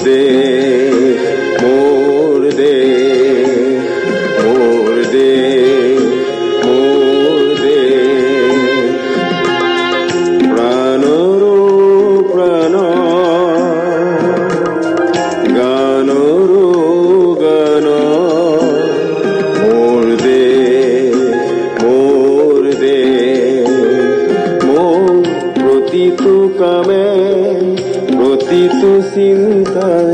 দেশ মোৰ দেশ মোৰ দেশ মোৰ দেশ প্ৰাণৰো প্ৰাণ গানৰো গান মোৰ দেশ মোৰ প্ৰতিটো কামে প্ৰতিটো চিন্তাই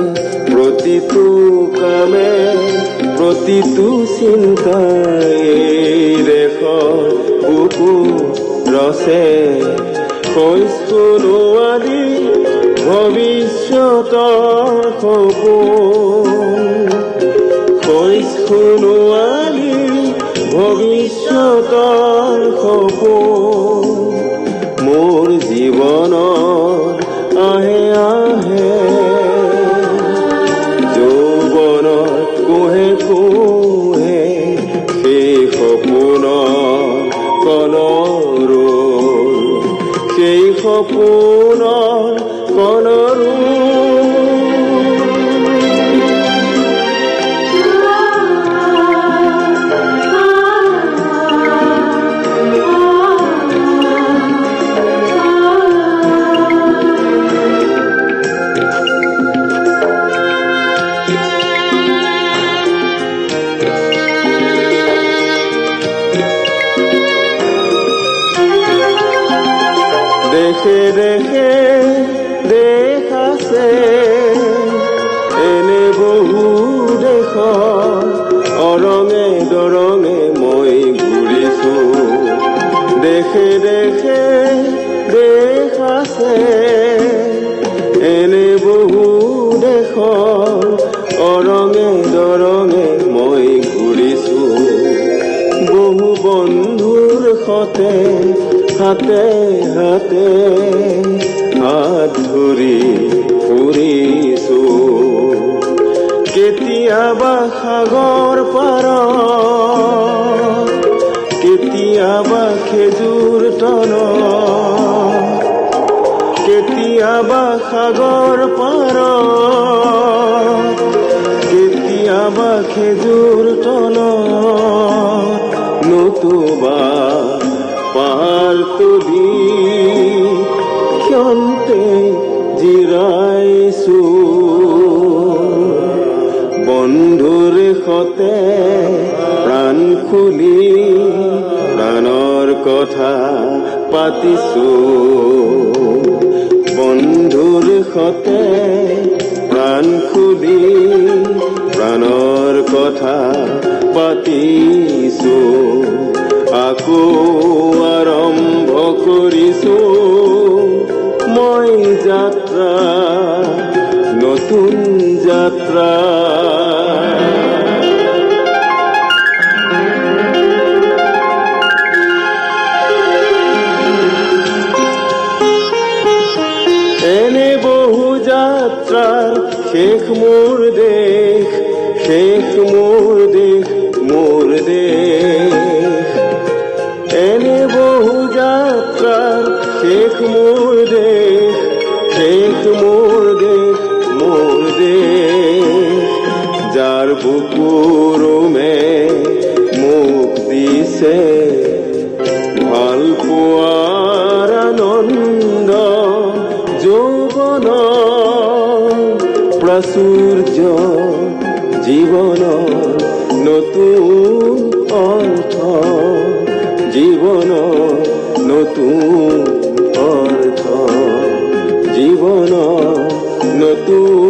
প্ৰতিটো কামে প্ৰতিটো চিন্তাই এই দেশৰ বুকু ৰচে কৈছোনো আদি ভৱিষ্যতৰ সপোন কৈছোনো আদি ভৱিষ্যতৰ সপোন মোৰ জীৱনৰ আহে আহে যৌৱনৰ কোহে কোহে সেই সপোনৰ কণৰো সেই সপোনৰ কণৰো দেশে দেশে দেশ আছে এনে বহু দেশ অৰঙে দৰঙে মই ঘূৰিছো দেশে দেশে দেশ আছে এনে বহু দেশ অৰঙে দৰঙে মই ঘূৰিছো বহু বন্ধুৰ সতে হাতে হাতে হাত ধৰি ফুৰিছো কেতিয়াবা সাগৰ পাৰত কেতিয়াবা খেজুৰ তলত কেতিয়াবা সাগৰ পাৰত কেতিয়াবা খেজুৰ তলত নতুবা পাহাৰ তুলি ক্ষন্তে জিৰাইছো বন্ধুৰ সতে প্ৰাণ খুলি প্ৰাণৰ কথা পাতিছো বন্ধুৰ সতে প্ৰাণ খুলি প্ৰাণৰ কথা পাতিছো আকৌ আৰম্ভ কৰিছো মই যাত্ৰা নতুন যাত্ৰা এনে বহু যাত্ৰাৰ শেষ মোৰ দেশ শেষ মোৰ দেশ মোৰ দেশ এনে বহু যাত্ৰাৰ শেষ মোৰ দেশ শেষ মোৰ দেশ মোৰ দেশ যাৰ বুকুৰুমে মোক দিছে ভাল পোৱাৰ আনন্দ যৌৱন প্ৰাচুৰ্য জীৱনৰ নতুন অৰ্থ জীৱনৰ নতুন অৰ্থ জীৱনৰ নতুন